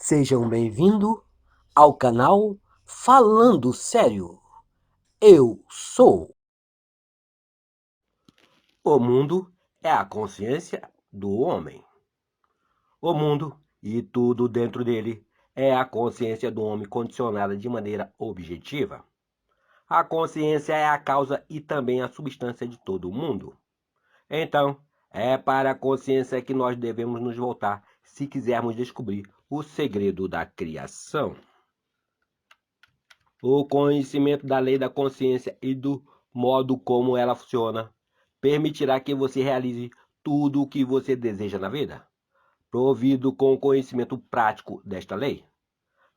Sejam bem-vindos ao canal Falando Sério. Eu sou. O mundo é a consciência do homem. O mundo e tudo dentro dele é a consciência do homem condicionada de maneira objetiva. A consciência é a causa e também a substância de todo o mundo. Então, é para a consciência que nós devemos nos voltar se quisermos descobrir o segredo da criação. O conhecimento da lei da consciência e do modo como ela funciona permitirá que você realize tudo o que você deseja na vida. Provido com o conhecimento prático desta lei,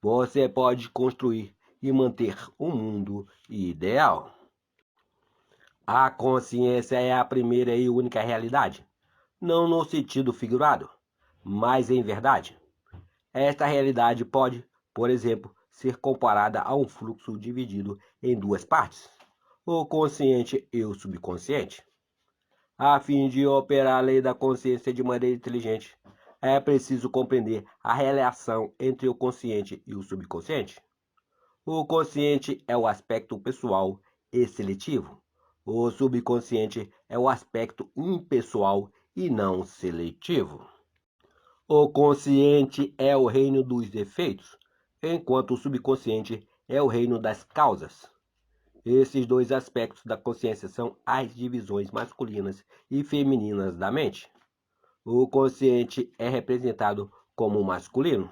você pode construir e manter um mundo ideal. A consciência é a primeira e única realidade, não no sentido figurado, mas em verdade. Esta realidade pode, por exemplo, ser comparada a um fluxo dividido em duas partes, o consciente e o subconsciente. A fim de operar a lei da consciência de maneira inteligente, é preciso compreender a relação entre o consciente e o subconsciente. O consciente é o aspecto pessoal e seletivo. O subconsciente é o aspecto impessoal e não seletivo. O consciente é o reino dos efeitos, enquanto o subconsciente é o reino das causas. Esses dois aspectos da consciência são as divisões masculinas e femininas da mente. O consciente é representado como masculino,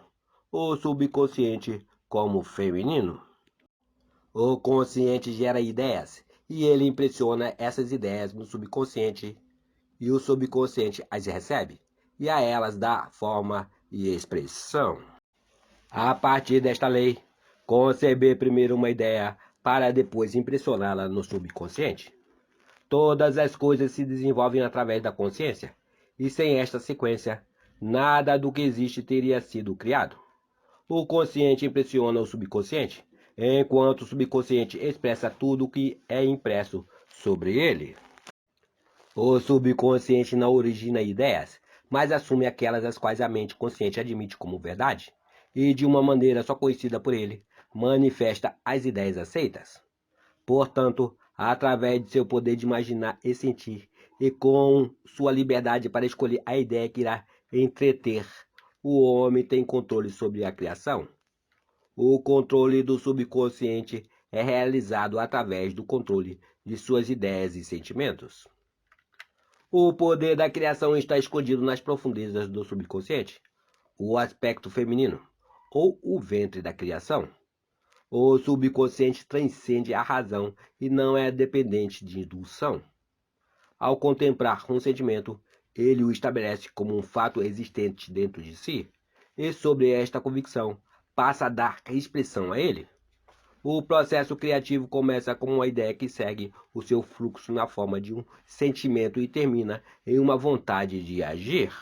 o subconsciente como feminino. O consciente gera ideias e ele impressiona essas ideias no subconsciente e o subconsciente as recebe e a elas dá forma e expressão. A partir desta lei, conceber primeiro uma ideia para depois impressioná-la no subconsciente. Todas as coisas se desenvolvem através da consciência, e sem esta sequência, nada do que existe teria sido criado. O consciente impressiona o subconsciente, enquanto o subconsciente expressa tudo o que é impresso sobre ele. O subconsciente não origina ideias, mas assume aquelas as quais a mente consciente admite como verdade, e de uma maneira só conhecida por ele, manifesta as ideias aceitas. Portanto, através de seu poder de imaginar e sentir, e com sua liberdade para escolher a ideia que irá entreter, o homem tem controle sobre a criação. O controle do subconsciente é realizado através do controle de suas ideias e sentimentos. O poder da criação está escondido nas profundezas do subconsciente, o aspecto feminino, ou o ventre da criação. O subconsciente transcende a razão e não é dependente de indução. Ao contemplar um sentimento, ele o estabelece como um fato existente dentro de si, e sobre esta convicção passa a dar expressão a ele. O processo criativo começa com uma ideia que segue o seu fluxo na forma de um sentimento e termina em uma vontade de agir.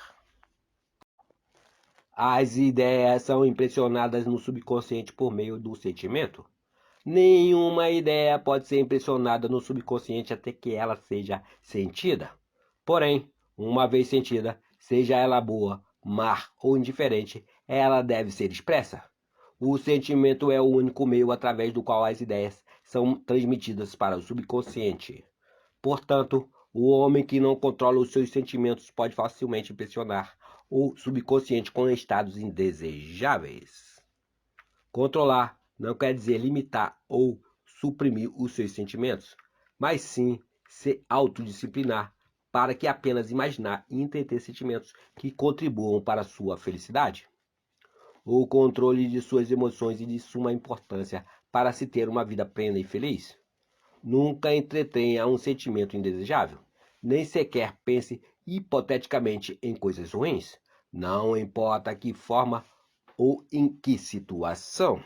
As ideias são impressionadas no subconsciente por meio do sentimento. Nenhuma ideia pode ser impressionada no subconsciente até que ela seja sentida. Porém, uma vez sentida, seja ela boa, má ou indiferente, ela deve ser expressa. O sentimento é o único meio através do qual as ideias são transmitidas para o subconsciente. Portanto, o homem que não controla os seus sentimentos pode facilmente impressionar o subconsciente com estados indesejáveis. Controlar não quer dizer limitar ou suprimir os seus sentimentos, mas sim se autodisciplinar para que apenas imaginar e entender sentimentos que contribuam para a sua felicidade. O controle de suas emoções e de suma importância para se ter uma vida plena e feliz. Nunca entretenha um sentimento indesejável, nem sequer pense hipoteticamente em coisas ruins, não importa que forma ou em que situação.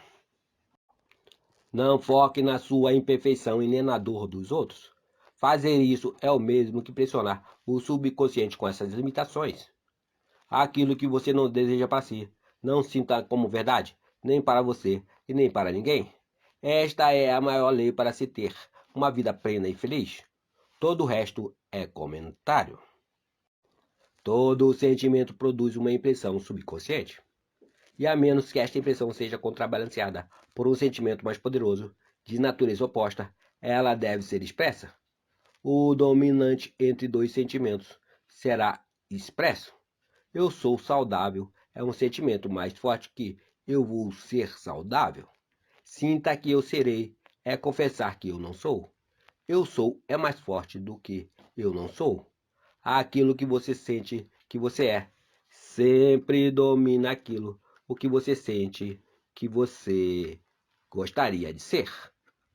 Não foque na sua imperfeição e nem na dor dos outros. Fazer isso é o mesmo que pressionar o subconsciente com essas limitações. Aquilo que você não deseja para si, não sinta como verdade, nem para você e nem para ninguém. Esta é a maior lei para se ter uma vida plena e feliz. Todo o resto é comentário. Todo sentimento produz uma impressão subconsciente. e a menos que esta impressão seja contrabalanceada por um sentimento mais poderoso, de natureza oposta, ela deve ser expressa. O dominante entre dois sentimentos será expresso. Eu sou saudável é um sentimento mais forte que eu vou ser saudável. Sinta que eu serei é confessar que eu não sou. Eu sou é mais forte do que eu não sou. Aquilo que você sente que você é sempre domina aquilo o que você sente que você gostaria de ser.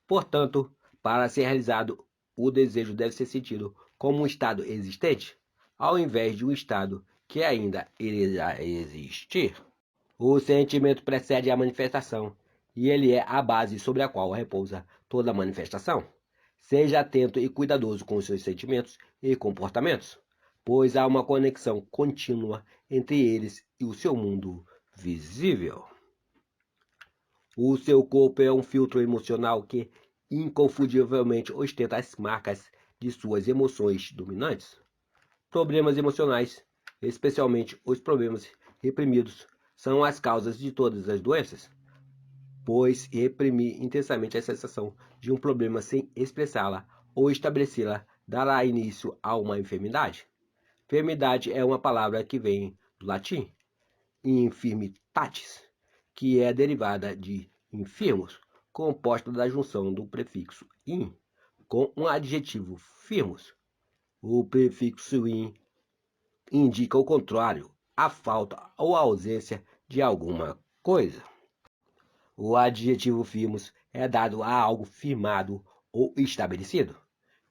Portanto, para ser realizado, o desejo deve ser sentido como um estado existente, ao invés de um estado que ainda irá existir. O sentimento precede a manifestação, e ele é a base sobre a qual repousa toda manifestação. Seja atento e cuidadoso com os seus sentimentos e comportamentos, pois há uma conexão contínua entre eles e o seu mundo visível. O seu corpo é um filtro emocional que inconfundivelmente ostenta as marcas de suas emoções dominantes. Problemas emocionais, especialmente os problemas reprimidos, são as causas de todas as doenças, pois reprimir intensamente a sensação de um problema sem expressá-la ou estabelecê-la dará início a uma enfermidade. Enfermidade é uma palavra que vem do latim infirmitatis, que é derivada de infirmus, composta da junção do prefixo in com um adjetivo firmus. O prefixo in indica o contrário, a falta ou a ausência de alguma coisa. O adjetivo firmus é dado a algo firmado ou estabelecido,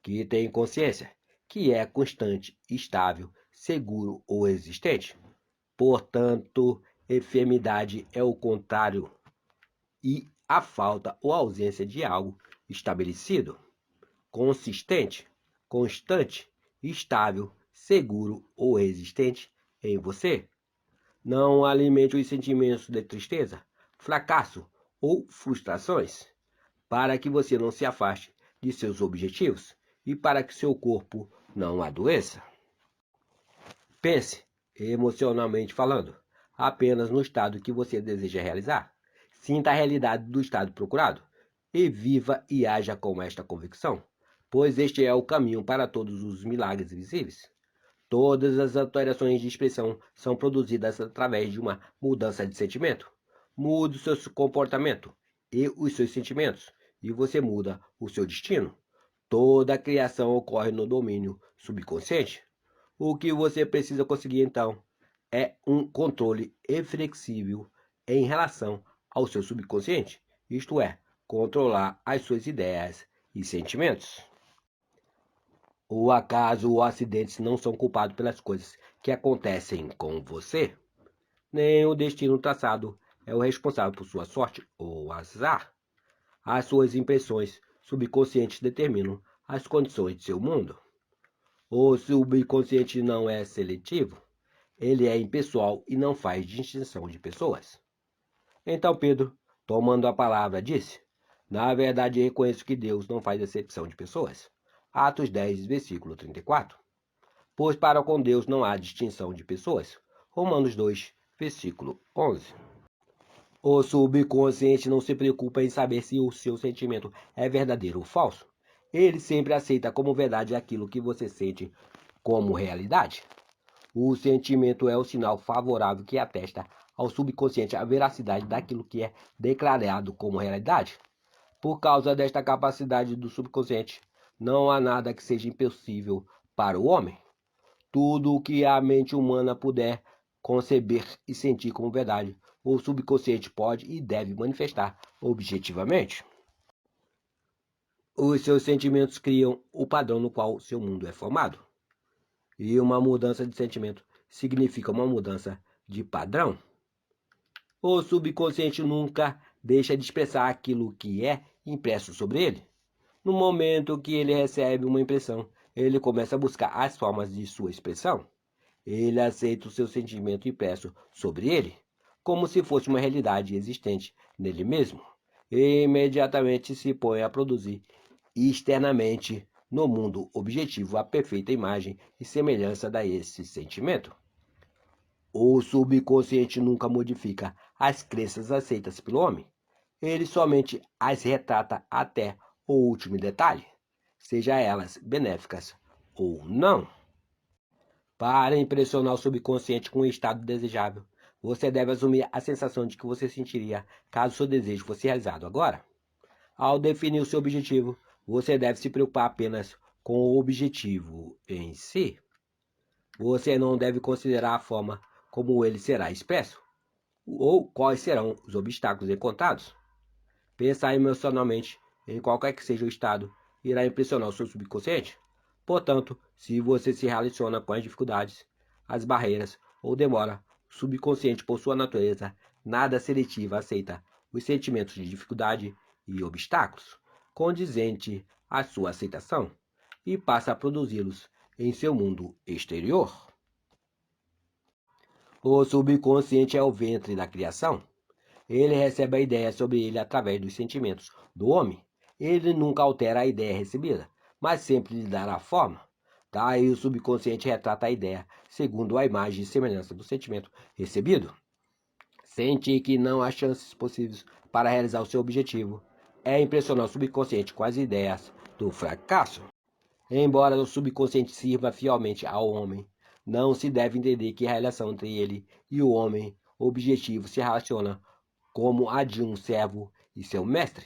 que tem consciência, que é constante, estável, seguro ou existente. Portanto, enfermidade é o contrário e a falta ou ausência de algo estabelecido, consistente, constante, estável, seguro ou resistente em você. Não alimente os sentimentos de tristeza, fracasso ou frustrações, para que você não se afaste de seus objetivos e para que seu corpo não adoeça. Pense, emocionalmente falando, apenas no estado que você deseja realizar. Sinta a realidade do estado procurado e viva e haja com esta convicção, pois este é o caminho para todos os milagres visíveis. Todas as alterações de expressão são produzidas através de uma mudança de sentimento. Mude o seu comportamento e os seus sentimentos, e você muda o seu destino. Toda a criação ocorre no domínio subconsciente. O que você precisa conseguir então é um controle flexível em relação ao seu subconsciente, isto é, controlar as suas ideias e sentimentos. O acaso ou acidentes não são culpados pelas coisas que acontecem com você. Nem o destino traçado é o responsável por sua sorte ou azar. As suas impressões subconscientes determinam as condições de seu mundo. O subconsciente não é seletivo. Ele é impessoal e não faz distinção de pessoas. Então Pedro, tomando a palavra, disse: Na verdade, reconheço que Deus não faz acepção de pessoas. Atos 10, versículo 34. Pois para com Deus não há distinção de pessoas. Romanos 2, versículo 11. O subconsciente não se preocupa em saber se o seu sentimento é verdadeiro ou falso. Ele sempre aceita como verdade aquilo que você sente como realidade. O sentimento é o sinal favorável que atesta ao subconsciente a veracidade daquilo que é declarado como realidade. Por causa desta capacidade do subconsciente, não há nada que seja impossível para o homem. Tudo o que a mente humana puder conceber e sentir como verdade, o subconsciente pode e deve manifestar objetivamente. Os seus sentimentos criam o padrão no qual seu mundo é formado. E uma mudança de sentimento significa uma mudança de padrão. O subconsciente nunca deixa de expressar aquilo que é impresso sobre ele. No momento que ele recebe uma impressão, ele começa a buscar as formas de sua expressão. Ele aceita o seu sentimento impresso sobre ele, como se fosse uma realidade existente nele mesmo, e imediatamente se põe a produzir externamente no mundo objetivo a perfeita imagem e semelhança desse sentimento. O subconsciente nunca modifica as crenças aceitas pelo homem. Ele somente as retrata até o último detalhe, seja elas benéficas ou não. Para impressionar o subconsciente com um estado desejável, você deve assumir a sensação de que você sentiria caso seu desejo fosse realizado agora. Ao definir o seu objetivo, você deve se preocupar apenas com o objetivo em si. Você não deve considerar a forma como ele será expresso, ou quais serão os obstáculos encontrados. Pensar emocionalmente em qualquer que seja o estado irá impressionar o seu subconsciente. Portanto, se você se relaciona com as dificuldades, as barreiras ou demora, o subconsciente, por sua natureza nada seletiva, aceita os sentimentos de dificuldade e obstáculos, condizente à sua aceitação, e passa a produzi-los em seu mundo exterior. O subconsciente é o ventre da criação. Ele recebe a ideia sobre ele através dos sentimentos do homem. Ele nunca altera a ideia recebida, mas sempre lhe dará forma. Daí o subconsciente retrata a ideia segundo a imagem e semelhança do sentimento recebido. Sentir que não há chances possíveis para realizar o seu objetivo é impressionar o subconsciente com as ideias do fracasso. Embora o subconsciente sirva fielmente ao homem, não se deve entender que a relação entre ele e o homem objetivo se relaciona como a de um servo e seu mestre,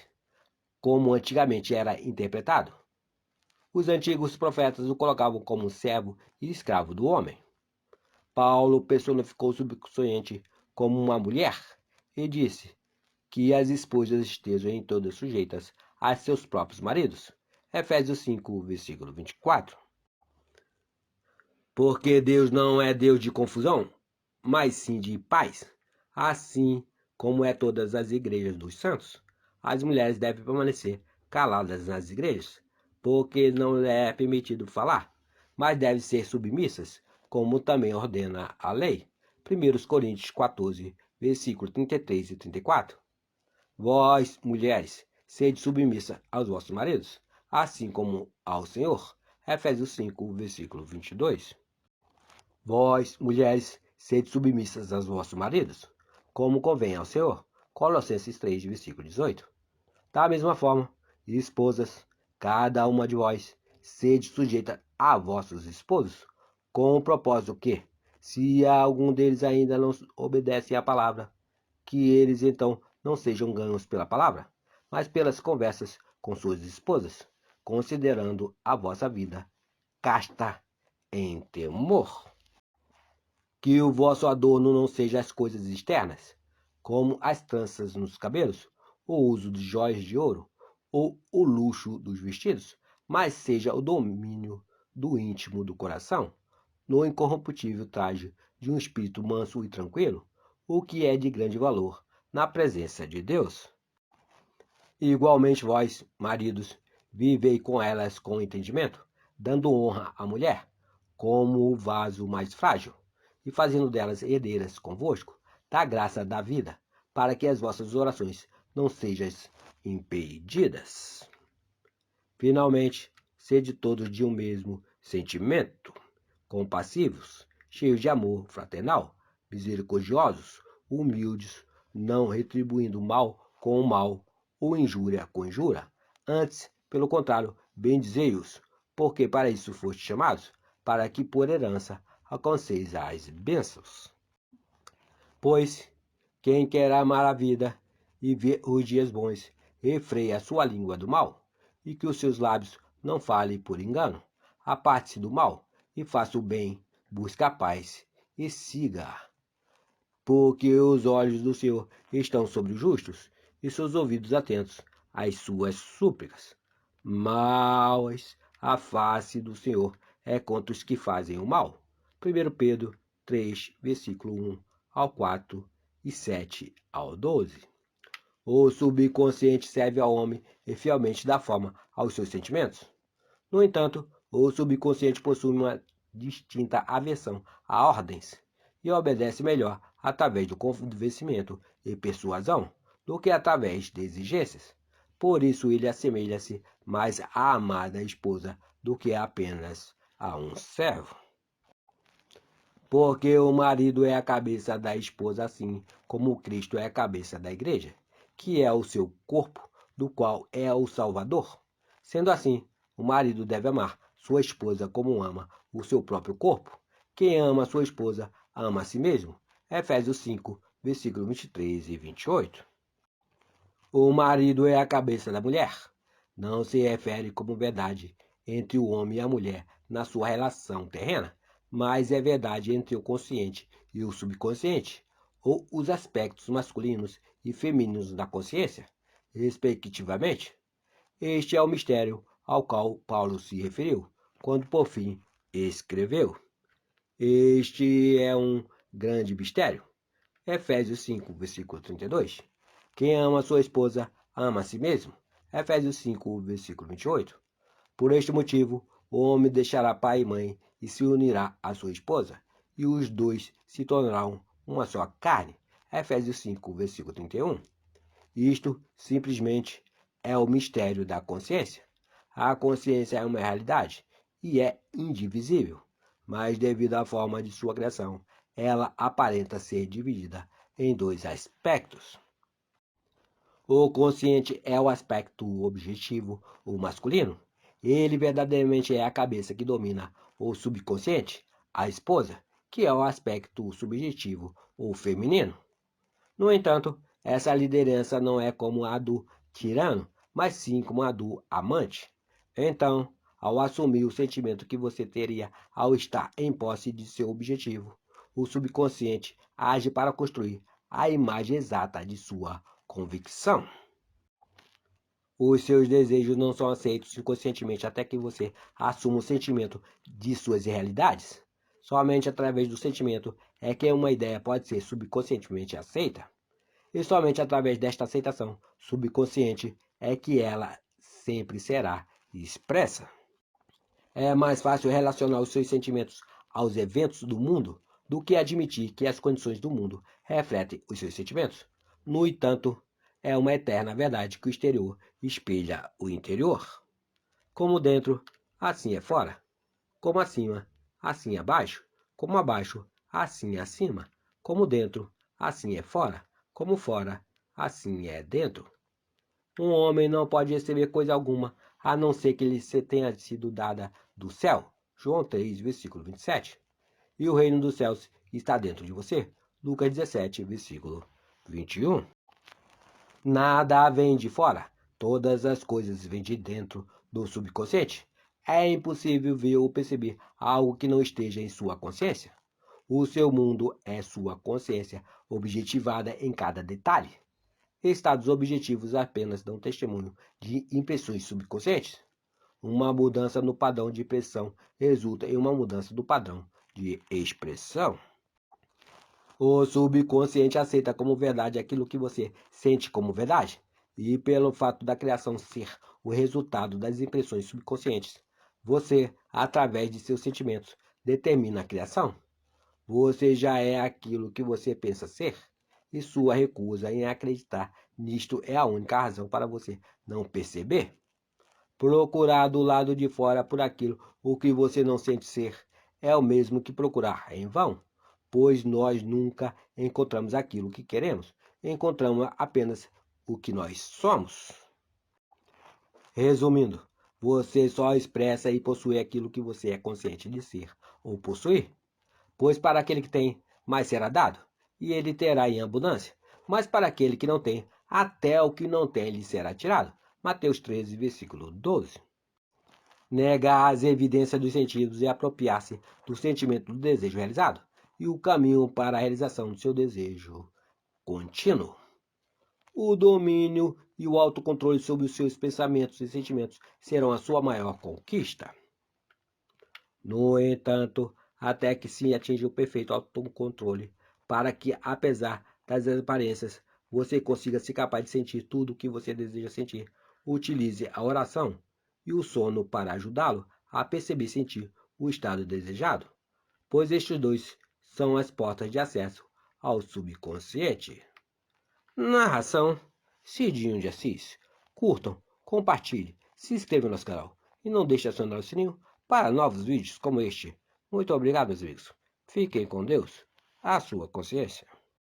como antigamente era interpretado. Os antigos profetas o colocavam como servo e escravo do homem. Paulo personificou o subconsciente como uma mulher e disse que as esposas estejam em todas sujeitas a seus próprios maridos. Efésios 5, versículo 24. Porque Deus não é Deus de confusão, mas sim de paz. Assim como é todas as igrejas dos santos, as mulheres devem permanecer caladas nas igrejas, porque não lhe é permitido falar, mas devem ser submissas, como também ordena a lei. 1 Coríntios 14, versículos 33 e 34. Vós, mulheres, sede submissa aos vossos maridos, assim como ao Senhor. Efésios 5, versículo 22. Vós, mulheres, sede submissas aos vossos maridos, como convém ao Senhor. Colossenses 3, versículo 18. Da mesma forma, esposas, cada uma de vós, sede sujeita a vossos esposos, com o propósito que, se algum deles ainda não obedece à palavra, que eles então não sejam ganhos pela palavra, mas pelas conversas com suas esposas, considerando a vossa vida casta em temor. Que o vosso adorno não seja as coisas externas, como as tranças nos cabelos, o uso de jóias de ouro, ou o luxo dos vestidos, mas seja o domínio do íntimo do coração, no incorruptível traje de um espírito manso e tranquilo, o que é de grande valor na presença de Deus. Igualmente vós, maridos, vivei com elas com entendimento, dando honra à mulher, como o vaso mais frágil, e fazendo delas herdeiras convosco da graça da vida, para que as vossas orações não sejam impedidas. Finalmente, sede todos de um mesmo sentimento, compassivos, cheios de amor fraternal, misericordiosos, humildes, não retribuindo mal com o mal, ou injúria com injúria. Antes, pelo contrário, bendizei-os, porque para isso fostes chamados, para que por herança alcanceis as bênçãos. Pois quem quer amar a vida e ver os dias bons, refreie a sua língua do mal, e que os seus lábios não falem por engano. Aparte-se do mal e faça o bem, busque a paz e siga. Porque os olhos do Senhor estão sobre os justos e seus ouvidos atentos às suas súplicas. Mas a face do Senhor é contra os que fazem o mal. 1 Pedro 3, versículo 1 ao 4 e 7 ao 12. O subconsciente serve ao homem e fielmente dá forma aos seus sentimentos. No entanto, o subconsciente possui uma distinta aversão a ordens e obedece melhor através do convencimento e persuasão do que através de exigências. Por isso ele assemelha-se mais à amada esposa do que apenas a um servo. Porque o marido é a cabeça da esposa, assim como Cristo é a cabeça da igreja, que é o seu corpo, do qual é o Salvador. Sendo assim, o marido deve amar sua esposa como ama o seu próprio corpo. Quem ama sua esposa ama a si mesmo. Efésios 5, versículos 23 e 28. O marido é a cabeça da mulher. Não se refere como verdade entre o homem e a mulher na sua relação terrena, mas é verdade entre o consciente e o subconsciente, ou os aspectos masculinos e femininos da consciência, respectivamente. Este é o mistério ao qual Paulo se referiu, quando por fim escreveu. Este é um grande mistério. Efésios 5, versículo 32. Quem ama sua esposa, ama a si mesmo. Efésios 5, versículo 28. Por este motivo, o homem deixará pai e mãe e se unirá à sua esposa, e os dois se tornarão uma só carne. Efésios 5, versículo 31. Isto simplesmente é o mistério da consciência. A consciência é uma realidade e é indivisível, mas devido à forma de sua criação, ela aparenta ser dividida em dois aspectos. O consciente é o aspecto objetivo, o masculino. Ele verdadeiramente é a cabeça que domina o subconsciente, a esposa, que é o aspecto subjetivo, o feminino. No entanto, essa liderança não é como a do tirano, mas sim como a do amante. Então, ao assumir o sentimento que você teria ao estar em posse de seu objetivo, o subconsciente age para construir a imagem exata de sua convicção. Os seus desejos não são aceitos inconscientemente até que você assuma o sentimento de suas realidades. Somente através do sentimento é que uma ideia pode ser subconscientemente aceita. E somente através desta aceitação subconsciente é que ela sempre será expressa. É mais fácil relacionar os seus sentimentos aos eventos do mundo do que admitir que as condições do mundo refletem os seus sentimentos. No entanto, é uma eterna verdade que o exterior espelha o interior. Como dentro, assim é fora. Como acima, assim abaixo. Como abaixo, assim acima. Como dentro, assim é fora. Como fora, assim é dentro. Um homem não pode receber coisa alguma, a não ser que lhe tenha sido dada do céu. João 3, versículo 27. E o reino dos céus está dentro de você. Lucas 17, versículo 21. Nada vem de fora. Todas as coisas vêm de dentro do subconsciente. É impossível ver ou perceber algo que não esteja em sua consciência. O seu mundo é sua consciência objetivada em cada detalhe. Estados objetivos apenas dão testemunho de impressões subconscientes. Uma mudança no padrão de impressão resulta em uma mudança do padrão de expressão. O subconsciente aceita como verdade aquilo que você sente como verdade, e pelo fato da criação ser o resultado das impressões subconscientes, você, através de seus sentimentos, determina a criação. Você já é aquilo que você pensa ser, e sua recusa em acreditar nisto é a única razão para você não perceber. Procurar do lado de fora por aquilo o que você não sente ser é o mesmo que procurar em vão, pois nós nunca encontramos aquilo que queremos, encontramos apenas o que nós somos. Resumindo, você só expressa e possui aquilo que você é consciente de ser ou possuir. Pois para aquele que tem, mais será dado, e ele terá em abundância. Mas para aquele que não tem, até o que não tem lhe será tirado. Mateus 13, versículo 12. Negar as evidências dos sentidos e apropriar-se do sentimento do desejo realizado, e o caminho para a realização do seu desejo contínuo. O domínio e o autocontrole sobre os seus pensamentos e sentimentos serão a sua maior conquista. No entanto, até que se atinja o perfeito autocontrole, para que, apesar das aparências, você consiga ser capaz de sentir tudo o que você deseja sentir, utilize a oração e o sono para ajudá-lo a perceber e sentir o estado desejado, pois estes dois são as portas de acesso ao subconsciente. Narração: Cidinho de Assis. Curtam, compartilhem, se inscrevam no nosso canal e não deixe de acionar o sininho para novos vídeos como este. Muito obrigado, meus amigos. Fiquem com Deus, a sua consciência.